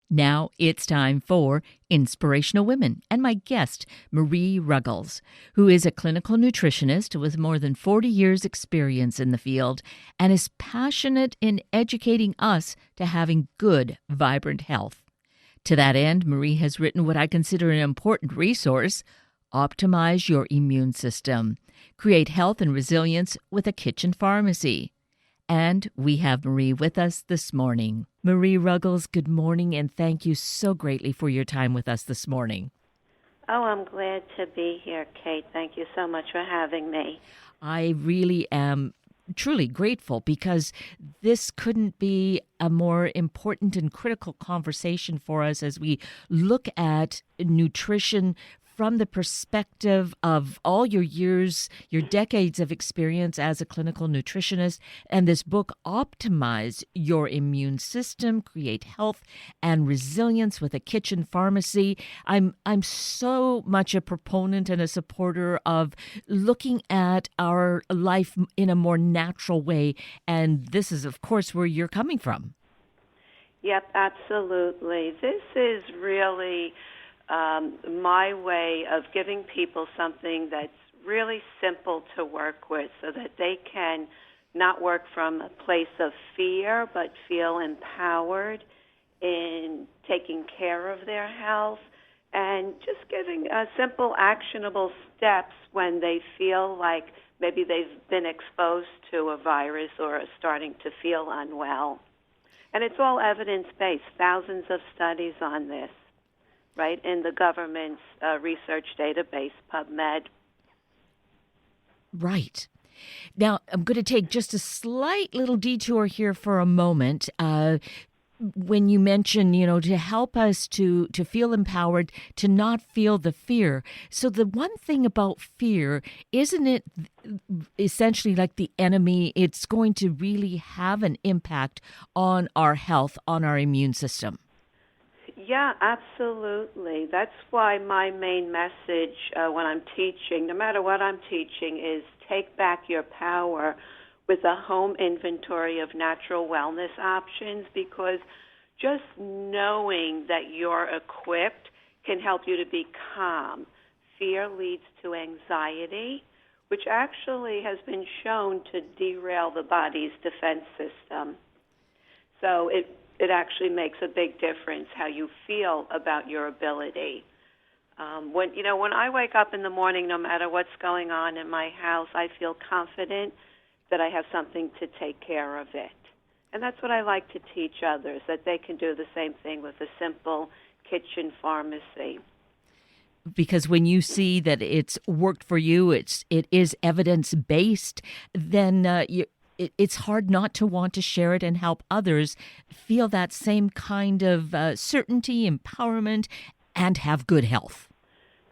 Now it's time for Inspirational Women and my guest, Marie Ruggles, who is a clinical nutritionist with more than 40 years' experience in the field and is passionate in educating us to having good, vibrant health. To that end, Marie has written what I consider an important resource, Optimize Your Immune System, Create Health and Resilience with a Kitchen Pharmacy. And we have Marie with us this morning. Marie Ruggles, good morning, and thank you so greatly for your time with us this morning. Oh, I'm glad to be here, Kate. Thank you so much for having me. I really am truly grateful because this couldn't be a more important and critical conversation for us as we look at nutrition from the perspective of all your years, your decades of experience as a clinical nutritionist, and this book, Optimize Your Immune System, Create Health and Resilience with a Kitchen Pharmacy. I'm so much a proponent and a supporter of looking at our life in a more natural way, and this is, of course, where you're coming from. Yep, absolutely. This is really my way of giving people something that's really simple to work with so that they can not work from a place of fear but feel empowered in taking care of their health and just giving simple, actionable steps when they feel like maybe they've been exposed to a virus or are starting to feel unwell. And it's all evidence-based, thousands of studies on this. Right, in the government's research database, PubMed. Right. Now, I'm going to take just a slight little detour here for a moment. When you mention, to help us to feel empowered, to not feel the fear. So the one thing about fear, isn't it essentially like the enemy? It's going to really have an impact on our health, on our immune system. Yeah, absolutely. That's why my main message when I'm teaching, no matter what I'm teaching, is take back your power with a home inventory of natural wellness options, because just knowing that you're equipped can help you to be calm. Fear leads to anxiety, which actually has been shown to derail the body's defense system. So it actually makes a big difference how you feel about your ability. When I wake up in the morning, no matter what's going on in my house, I feel confident that I have something to take care of it. And that's what I like to teach others, that they can do the same thing with a simple kitchen pharmacy. Because when you see that it's worked for you, it is evidence-based, then it's hard not to want to share it and help others feel that same kind of certainty, empowerment, and have good health.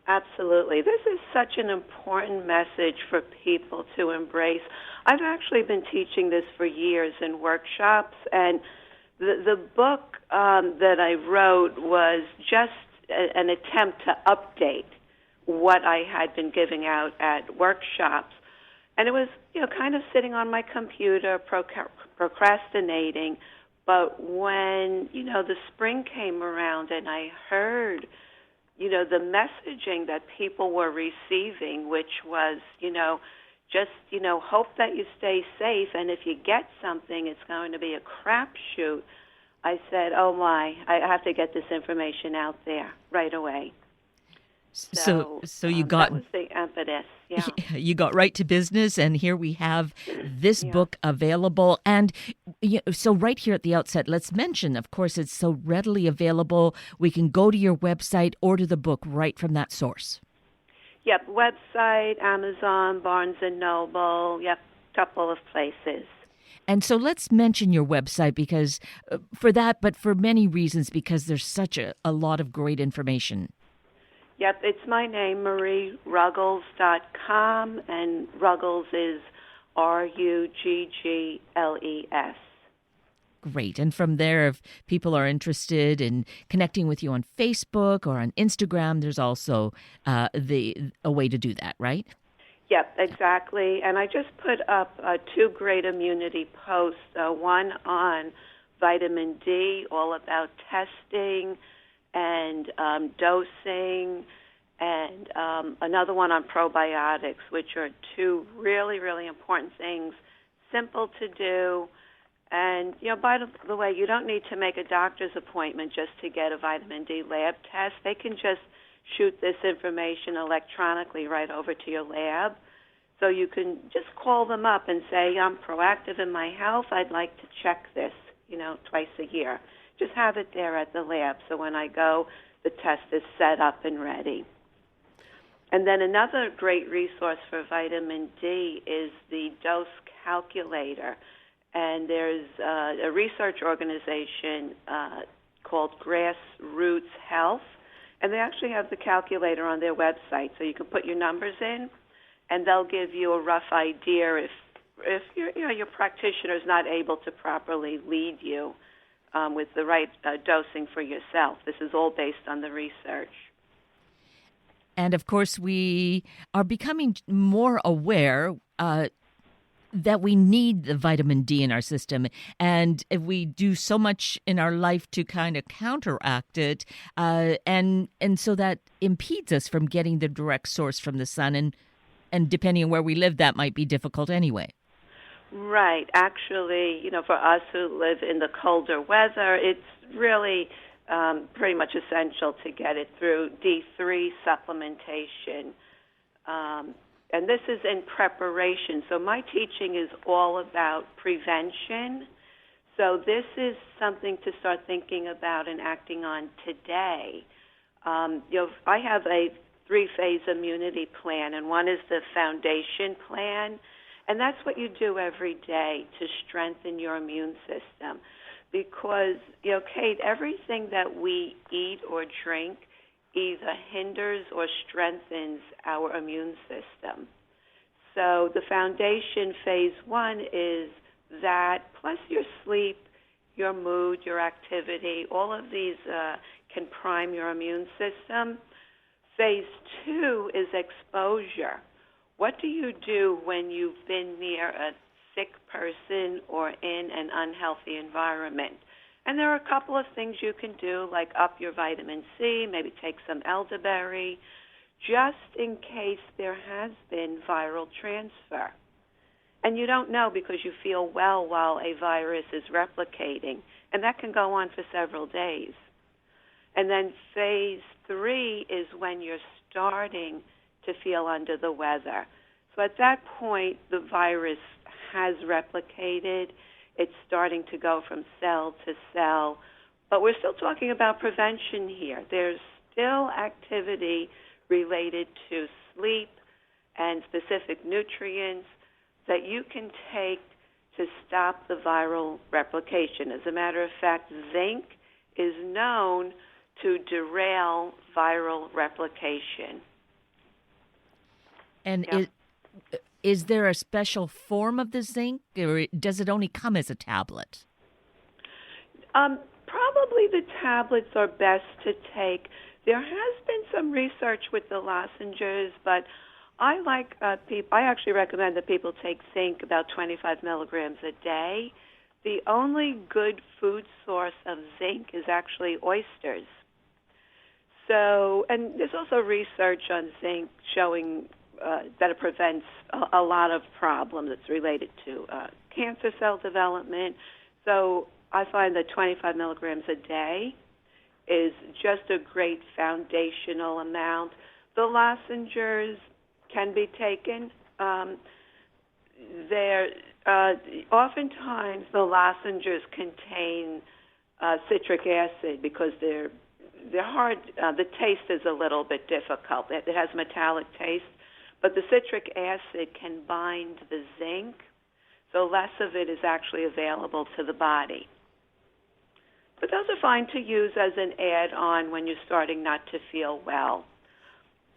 Absolutely. This is such an important message for people to embrace. I've actually been teaching this for years in workshops, and the book that I wrote was just an attempt to update what I had been giving out at workshops. And it was, kind of sitting on my computer, procrastinating. But when, the spring came around and I heard, the messaging that people were receiving, which was, just, hope that you stay safe. And if you get something, it's going to be a crapshoot. I said, oh, my, I have to get this information out there right away. So you got... That was the impetus, yeah. You got right to business, and here we have this book available. And so right here at the outset, let's mention, of course, it's so readily available. We can go to your website, order the book right from that source. Yep, website, Amazon, Barnes & Noble, yep, couple of places. And so let's mention your website because for that, but for many reasons, because there's such a lot of great information. Yep, it's my name, MarieRuggles.com, and Ruggles is Ruggles. Great. And from there, if people are interested in connecting with you on Facebook or on Instagram, there's also a way to do that, right? Yep, exactly. And I just put up 2 great immunity posts, one on vitamin D, all about testing and dosing, and another one on probiotics, which are two really, really important things, simple to do. And, by the way, you don't need to make a doctor's appointment just to get a vitamin D lab test. They can just shoot this information electronically right over to your lab. So you can just call them up and say, I'm proactive in my health. I'd like to check this, twice a year. Just have it there at the lab. So when I go, the test is set up and ready. And then another great resource for vitamin D is the dose calculator. And there's a research organization called Grassroots Health, and they actually have the calculator on their website. So you can put your numbers in, and they'll give you a rough idea if your practitioner is not able to properly lead you with the right dosing for yourself. This is all based on the research. And of course, we are becoming more aware that we need the vitamin D in our system. And if we do so much in our life to kind of counteract it, and so that impedes us from getting the direct source from the sun. And depending on where we live, that might be difficult anyway. Right. Actually, for us who live in the colder weather, it's really pretty much essential to get it through D3 supplementation. And this is in preparation. So my teaching is all about prevention. So this is something to start thinking about and acting on today. I have a 3-phase immunity plan, and one is the foundation plan. And that's what you do every day to strengthen your immune system. Because, Kate, everything that we eat or drink either hinders or strengthens our immune system. So the foundation, phase 1, is that, plus your sleep, your mood, your activity, all of these can prime your immune system. Phase 2 is exposure. What do you do when you've been near a sick person or in an unhealthy environment? And there are a couple of things you can do, like up your vitamin C, maybe take some elderberry, just in case there has been viral transfer. And you don't know because you feel well while a virus is replicating, and that can go on for several days. And then phase 3 is when you're starting to feel under the weather. So at that point, the virus has replicated. It's starting to go from cell to cell. But we're still talking about prevention here. There's still activity related to sleep and specific nutrients that you can take to stop the viral replication. As a matter of fact, zinc is known to derail viral replication. And is there a special form of the zinc, or does it only come as a tablet? Probably the tablets are best to take. There has been some research with the lozenges, but I actually recommend that people take zinc about 25 milligrams a day. The only good food source of zinc is actually oysters. So, and there's also research on zinc showing that it prevents a lot of problems that's related to cancer cell development. So I find that 25 milligrams a day is just a great foundational amount. The lozenges can be taken. Oftentimes the lozenges contain citric acid because they're hard. The taste is a little bit difficult. It has metallic taste. But the citric acid can bind the zinc, so less of it is actually available to the body. But those are fine to use as an add-on when you're starting not to feel well.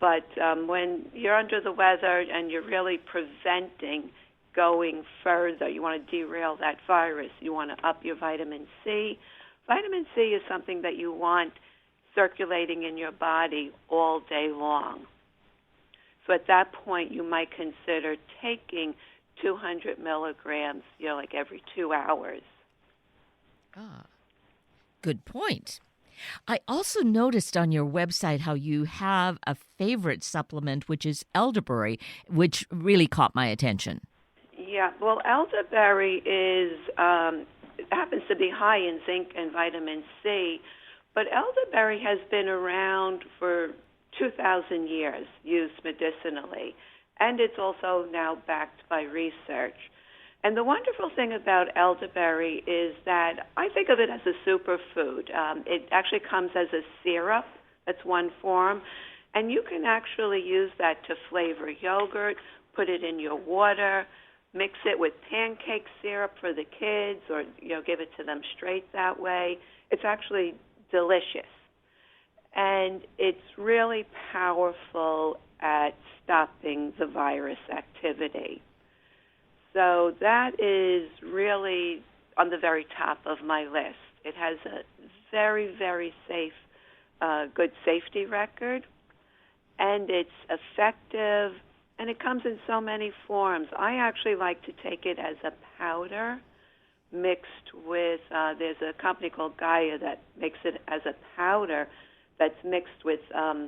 But when you're under the weather and you're really preventing going further, you want to derail that virus, you want to up your vitamin C. Vitamin C is something that you want circulating in your body all day long. So at that point, you might consider taking 200 milligrams, like every 2 hours. Ah, good point. I also noticed on your website how you have a favorite supplement, which is elderberry, which really caught my attention. Yeah, well, elderberry is it happens to be high in zinc and vitamin C, but elderberry has been around for 2,000 years, used medicinally, and it's also now backed by research. And the wonderful thing about elderberry is that I think of it as a superfood. It actually comes as a syrup. That's one form. And you can actually use that to flavor yogurt, put it in your water, mix it with pancake syrup for the kids, or give it to them straight that way. It's actually delicious. And it's really powerful at stopping the virus activity. So that is really on the very top of my list. It has a very, very safe, good safety record, and it's effective, and it comes in so many forms. I actually like to take it as a powder mixed with, there's a company called Gaia that makes it as a powder that's mixed with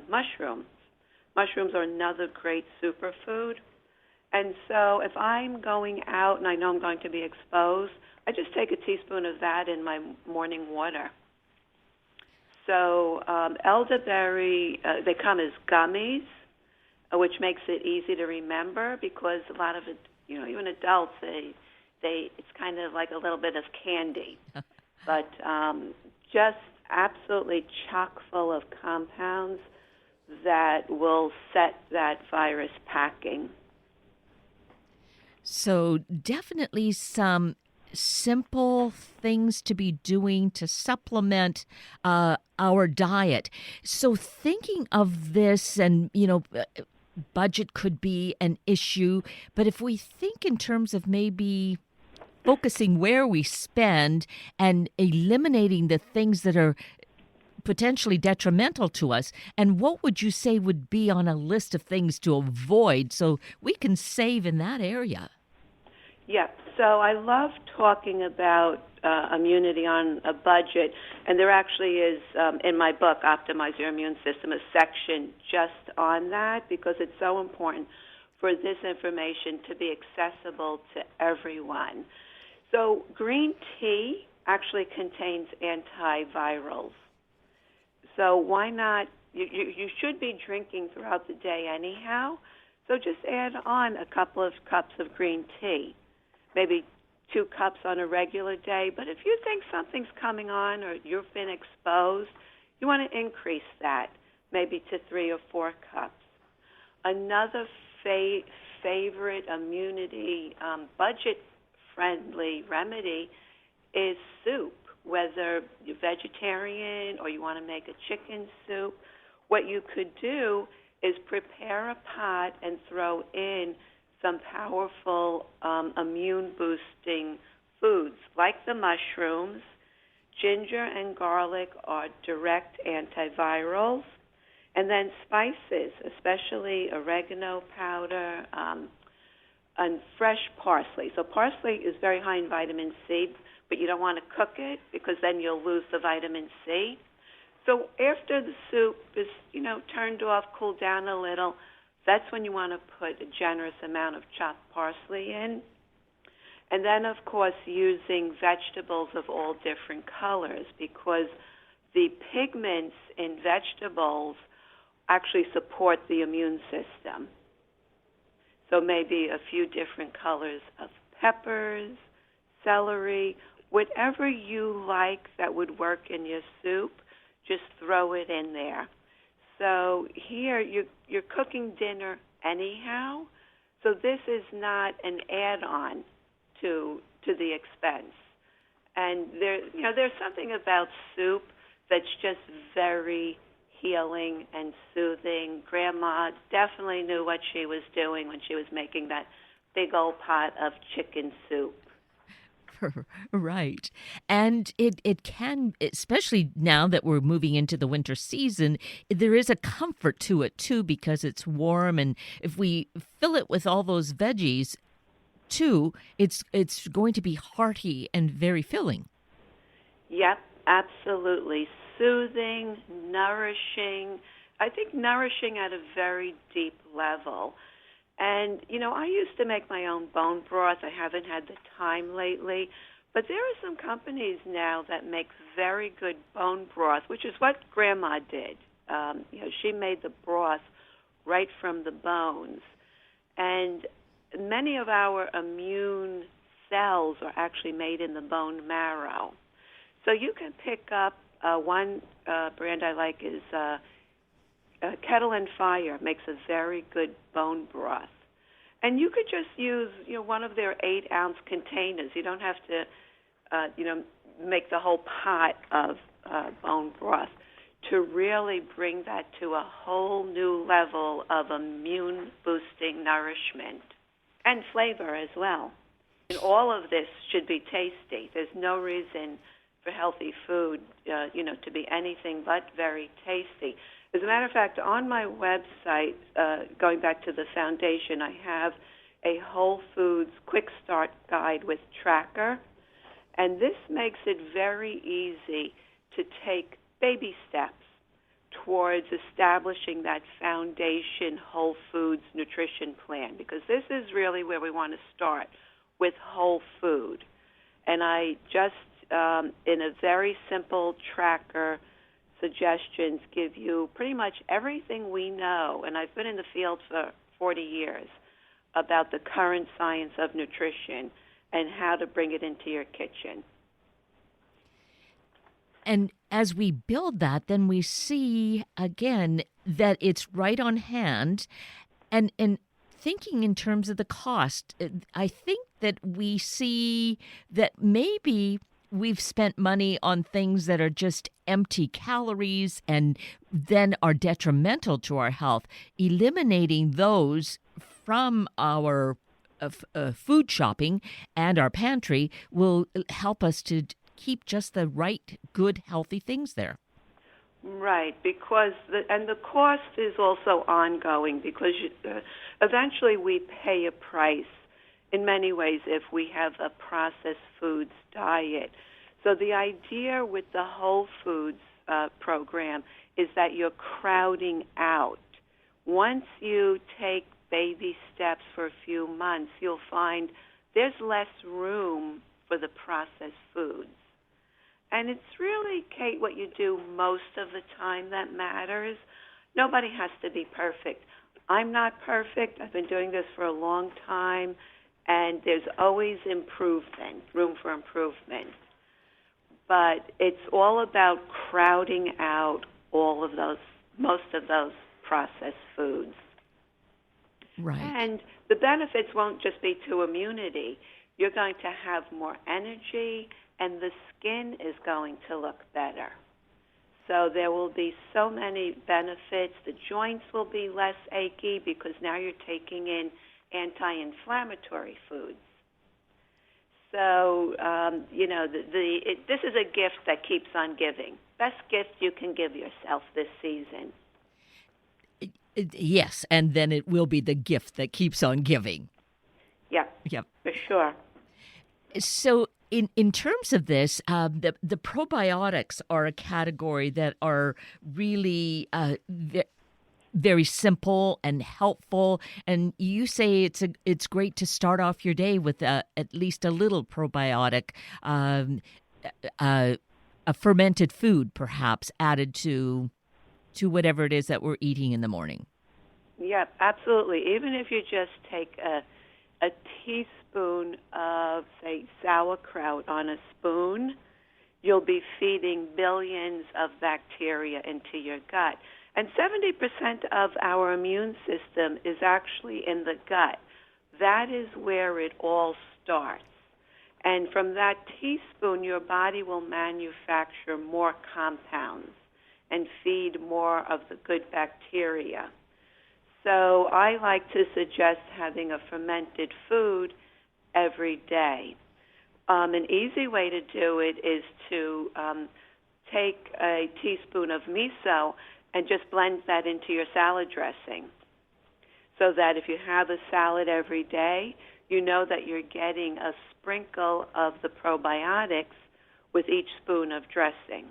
mushrooms. Mushrooms are another great superfood. And so if I'm going out and I know I'm going to be exposed, I just take a teaspoon of that in my morning water. So elderberry, they come as gummies, which makes it easy to remember because a lot of it, even adults, it's kind of like a little bit of candy. But just absolutely chock full of compounds that will set that virus packing. So, definitely some simple things to be doing to supplement our diet. So, thinking of this, and, budget could be an issue, but if we think in terms of maybe focusing where we spend and eliminating the things that are potentially detrimental to us, and what would you say would be on a list of things to avoid so we can save in that area? Yeah, so I love talking about immunity on a budget, and there actually is, in my book, Optimize Your Immune System, a section just on that because it's so important for this information to be accessible to everyone. So green tea actually contains antivirals. So why not? You should be drinking throughout the day anyhow. So just add on a couple of cups of green tea, maybe 2 cups on a regular day. But if you think something's coming on or you've been exposed, you want to increase that maybe to 3 or 4 cups. Another favorite immunity budget-friendly remedy is soup. Whether you're vegetarian or you want to make a chicken soup, what you could do is prepare a pot and throw in some powerful immune-boosting foods like the mushrooms. Ginger and garlic are direct antivirals. And then spices, especially oregano powder and fresh parsley. So parsley is very high in vitamin C, but you don't want to cook it because then you'll lose the vitamin C. So after the soup is, turned off, cooled down a little, that's when you want to put a generous amount of chopped parsley in. And then, of course, using vegetables of all different colors because the pigments in vegetables actually support the immune system. So maybe a few different colors of peppers, celery, whatever you like that would work in your soup, just throw it in there. So here you're cooking dinner anyhow, so this is not an add-on to the expense. And there's something about soup that's just very healing and soothing. Grandma definitely knew what she was doing when she was making that big old pot of chicken soup. Right. And it can, especially now that we're moving into the winter season, there is a comfort to it too because it's warm. And if we fill it with all those veggies too, it's going to be hearty and very filling. Yep, absolutely. Soothing, nourishing. I think nourishing at a very deep level. And, I used to make my own bone broth. I haven't had the time lately. But there are some companies now that make very good bone broth, which is what Grandma did. She made the broth right from the bones. And many of our immune cells are actually made in the bone marrow. So you can pick up one brand I like is Kettle and Fire makes a very good bone broth. And you could just use, one of their 8-ounce containers. You don't have to, make the whole pot of bone broth to really bring that to a whole new level of immune-boosting nourishment and flavor as well. And all of this should be tasty. There's no reason for healthy food, to be anything but very tasty. As a matter of fact, on my website, going back to the foundation, I have a Whole Foods Quick Start Guide with tracker, and this makes it very easy to take baby steps towards establishing that foundation whole foods nutrition plan, because this is really where we want to start, with whole food. And I just, in a very simple tracker, suggestions give you pretty much everything we know, and I've been in the field for 40 years, about the current science of nutrition and how to bring it into your kitchen. And as we build that, then we see again that it's right on hand. And thinking in terms of the cost, I think that we see that maybe we've spent money on things that are just empty calories and then are detrimental to our health. Eliminating those from our food shopping and our pantry will help us to keep just the right, good, healthy things there. Right, because the cost is also ongoing, because eventually we pay a price in many ways if we have a processed foods diet. So the idea with the Whole Foods program is that you're crowding out. Once you take baby steps for a few months, you'll find there's less room for the processed foods. And it's really, Kate, what you do most of the time that matters. Nobody has to be perfect. I'm not perfect. I've been doing this for a long time, and there's always improvement, room for improvement. But it's all about crowding out most of those processed foods. Right. And the benefits won't just be to immunity. You're going to have more energy, and the skin is going to look better. So there will be so many benefits. The joints will be less achy because now you're taking in anti-inflammatory foods. So, this is a gift that keeps on giving. Best gift you can give yourself this season. Yes, and then it will be the gift that keeps on giving. Yep. For sure. So in terms of this, the probiotics are a category that are really very simple and helpful. And you say it's great to start off your day with at least a little probiotic, a fermented food perhaps added to whatever it is that we're eating in the morning. Yeah, absolutely. Even if you just take a teaspoon of, say, sauerkraut on a spoon, you'll be feeding billions of bacteria into your gut. And 70% of our immune system is actually in the gut. That is where it all starts. And from that teaspoon, your body will manufacture more compounds and feed more of the good bacteria. So I like to suggest having a fermented food every day. An easy way to do it is to take a teaspoon of miso and just blend that into your salad dressing, so that if you have a salad every day, you know that you're getting a sprinkle of the probiotics with each spoon of dressing.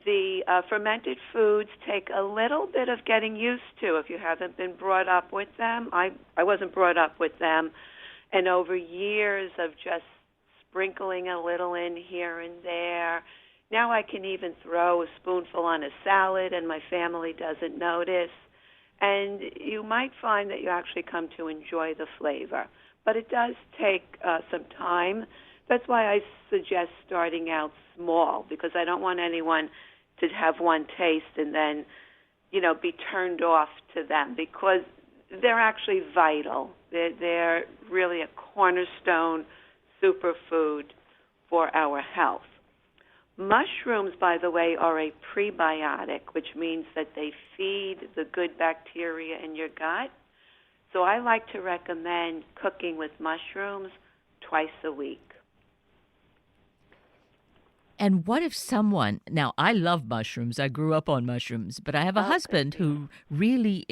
The fermented foods take a little bit of getting used to if you haven't been brought up with them. I wasn't brought up with them, and over years of just sprinkling a little in here and there, now I can even throw a spoonful on a salad and my family doesn't notice. And you might find that you actually come to enjoy the flavor. But it does take some time. That's why I suggest starting out small, because I don't want anyone to have one taste and then, be turned off to them, because they're actually vital. They're really a cornerstone superfood for our health. Mushrooms, by the way, are a prebiotic, which means that they feed the good bacteria in your gut. So I like to recommend cooking with mushrooms twice a week. And what if someone, now I love mushrooms, I grew up on mushrooms, but I have a husband who really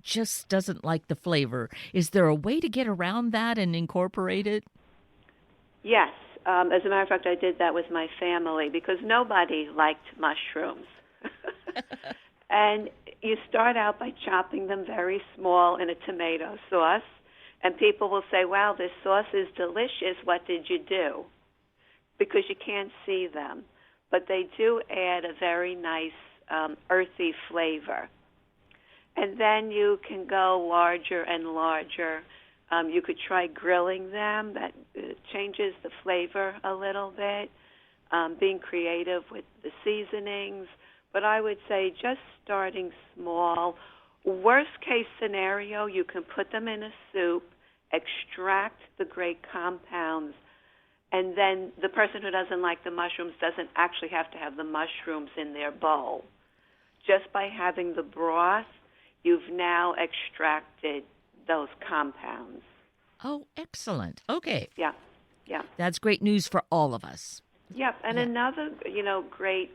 just doesn't like the flavor. Is there a way to get around that and incorporate it? Yes. As a matter of fact, I did that with my family because nobody liked mushrooms. And you start out by chopping them very small in a tomato sauce, and people will say, wow, this sauce is delicious. What did you do? Because you can't see them. But they do add a very nice earthy flavor. And then you can go larger and larger. You could try grilling them. That changes the flavor a little bit, being creative with the seasonings. But I would say just starting small. Worst case scenario, you can put them in a soup, extract the great compounds, and then the person who doesn't like the mushrooms doesn't actually have to have the mushrooms in their bowl. Just by having the broth, you've now extracted those compounds. Oh, excellent. Okay. Yeah. That's great news for all of us. Yep. And another, great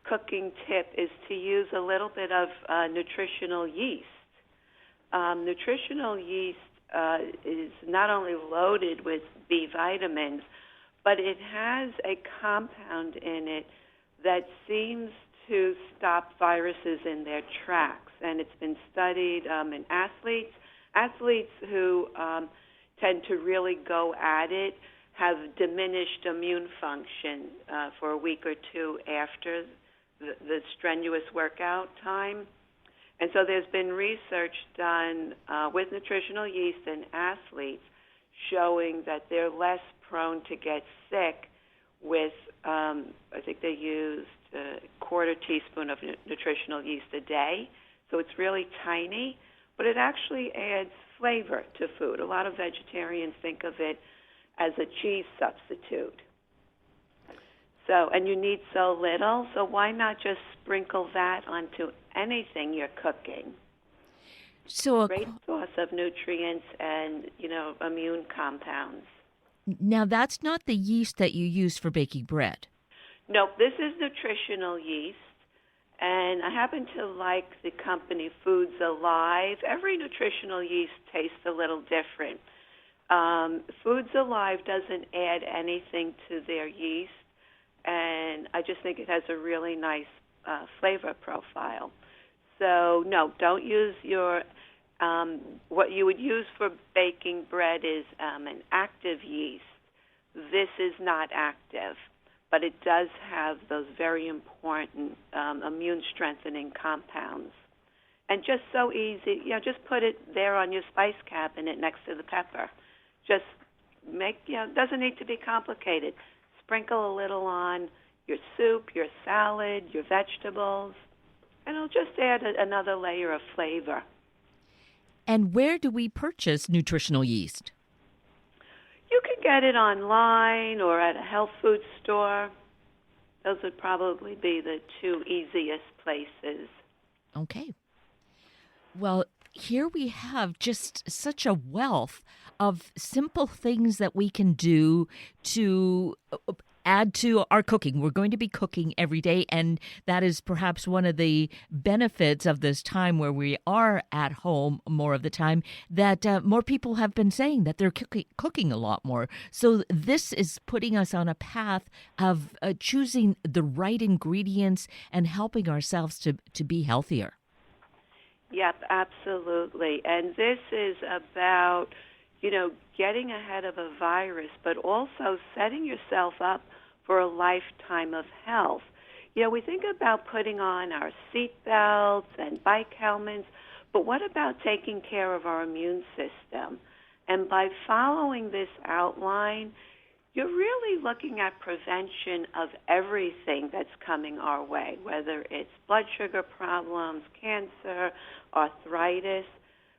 cooking tip is to use a little bit of nutritional yeast. Nutritional yeast is not only loaded with B vitamins, but it has a compound in it that seems to stop viruses in their tracks. And it's been studied in athletes. Athletes who tend to really go at it have diminished immune function for a week or two after the strenuous workout time. And so there's been research done with nutritional yeast in athletes showing that they're less prone to get sick with, I think they used a quarter teaspoon of nutritional yeast a day. So it's really tiny, but it actually adds flavor to food. A lot of vegetarians think of it as a cheese substitute. So, and you need so little, so why not just sprinkle that onto anything you're cooking? So a great source of nutrients and, immune compounds. Now, that's not the yeast that you use for baking bread. No, this is nutritional yeast. And I happen to like the company Foods Alive. Every nutritional yeast tastes a little different. Foods Alive doesn't add anything to their yeast, and I just think it has a really nice flavor profile. So, no, don't use your, what you would use for baking bread is an active yeast. This is not active, but it does have those very important immune-strengthening compounds. And just so easy, just put it there on your spice cabinet next to the pepper. Just doesn't need to be complicated. Sprinkle a little on your soup, your salad, your vegetables, and it'll just add another layer of flavor. And where do we purchase nutritional yeast? You can get it online or at a health food store. Those would probably be the two easiest places. Okay. Well, here we have just such a wealth of simple things that we can do to add to our cooking. We're going to be cooking every day, and that is perhaps one of the benefits of this time where we are at home more of the time, that more people have been saying that they're cooking a lot more. So this is putting us on a path of choosing the right ingredients and helping ourselves to be healthier. Yep, absolutely. And this is about, getting ahead of a virus, but also setting yourself up for a lifetime of health. We think about putting on our seat belts and bike helmets, but what about taking care of our immune system? And by following this outline, you're really looking at prevention of everything that's coming our way, whether it's blood sugar problems, cancer, arthritis.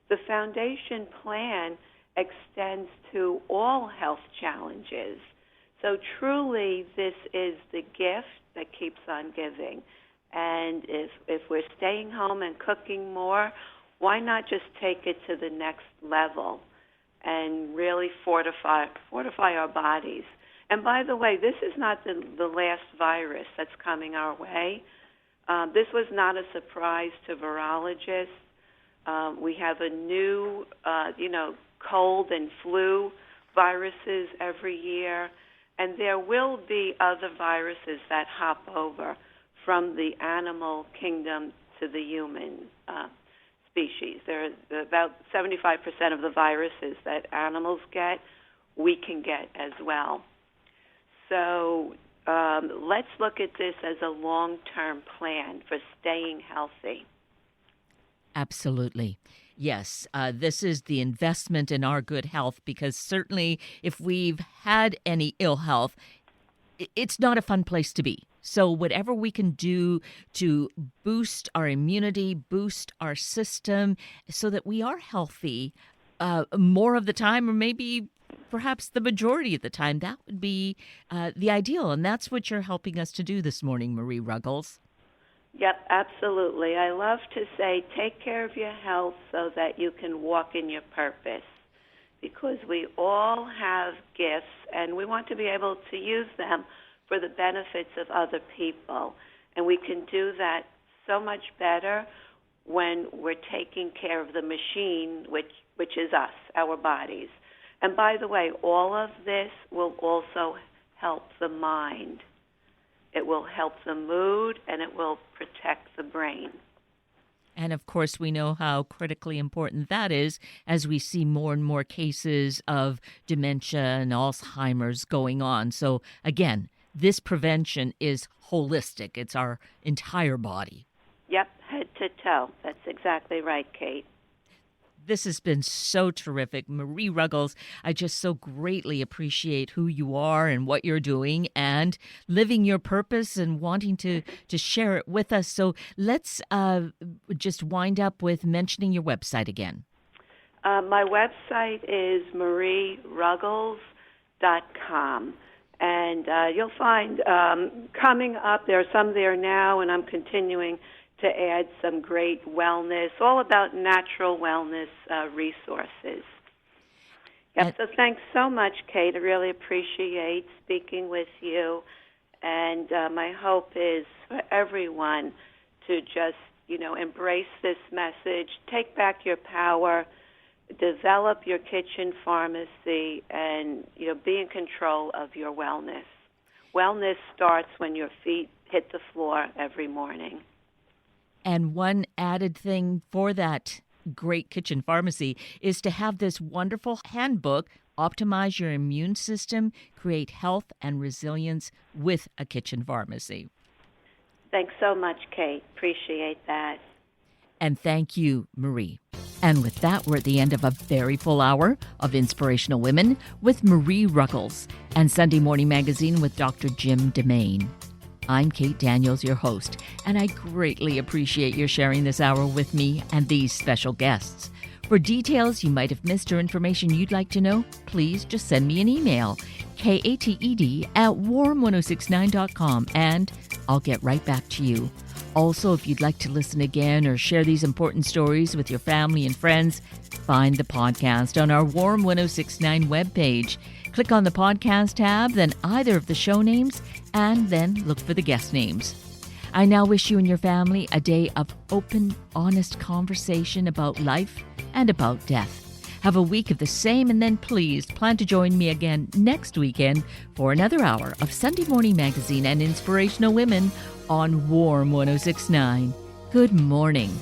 The foundation plan extends to all health challenges. So truly, this is the gift that keeps on giving. And if we're staying home and cooking more, why not just take it to the next level and really fortify our bodies? And by the way, this is not the last virus that's coming our way. This was not a surprise to virologists. We have a new, cold and flu viruses every year, and there will be other viruses that hop over from the animal kingdom to the human species. There are about 75% of the viruses that animals get, we can get as well. So let's look at this as a long-term plan for staying healthy. Absolutely. Yes, this is the investment in our good health, because certainly if we've had any ill health, it's not a fun place to be. So whatever we can do to boost our immunity, boost our system so that we are healthy more of the time, or maybe perhaps the majority of the time, that would be the ideal. And that's what you're helping us to do this morning, Marie Ruggles. Yep, absolutely. I love to say take care of your health so that you can walk in your purpose, because we all have gifts and we want to be able to use them for the benefits of other people. And we can do that so much better when we're taking care of the machine, which is us, our bodies. And by the way, all of this will also help the mind. It will help the mood, and it will protect the brain. And of course, we know how critically important that is as we see more and more cases of dementia and Alzheimer's going on. So again, this prevention is holistic. It's our entire body. Yep, head to toe. That's exactly right, Kate. This has been so terrific. Marie Ruggles, I just so greatly appreciate who you are and what you're doing and living your purpose and wanting to share it with us. So let's just wind up with mentioning your website again. My website is marieruggles.com. And you'll find coming up, there are some there now, and I'm continuing to add some great wellness, all about natural wellness resources. Yep, so thanks so much, Kate. I really appreciate speaking with you. And my hope is for everyone to just, embrace this message, take back your power, develop your kitchen pharmacy, and, be in control of your wellness. Wellness starts when your feet hit the floor every morning. And one added thing for that great kitchen pharmacy is to have this wonderful handbook, Optimize Your Immune System, Create Health and Resilience with a Kitchen Pharmacy. Thanks so much, Kate. Appreciate that. And thank you, Marie. And with that, we're at the end of a very full hour of Inspirational Women with Marie Ruggles and Sunday Morning Magazine with Dr. Jim DeMaine. I'm Kate Daniels, your host, and I greatly appreciate your sharing this hour with me and these special guests. For details you might have missed or information you'd like to know, please just send me an email, kated@warm1069.com, and I'll get right back to you. Also, if you'd like to listen again or share these important stories with your family and friends, find the podcast on our Warm 1069 webpage. Click on the podcast tab, then either of the show names, and then look for the guest names. I now wish you and your family a day of open, honest conversation about life and about death. Have a week of the same, and then please plan to join me again next weekend for another hour of Sunday Morning Magazine and Inspirational Women on Warm 106.9. Good morning.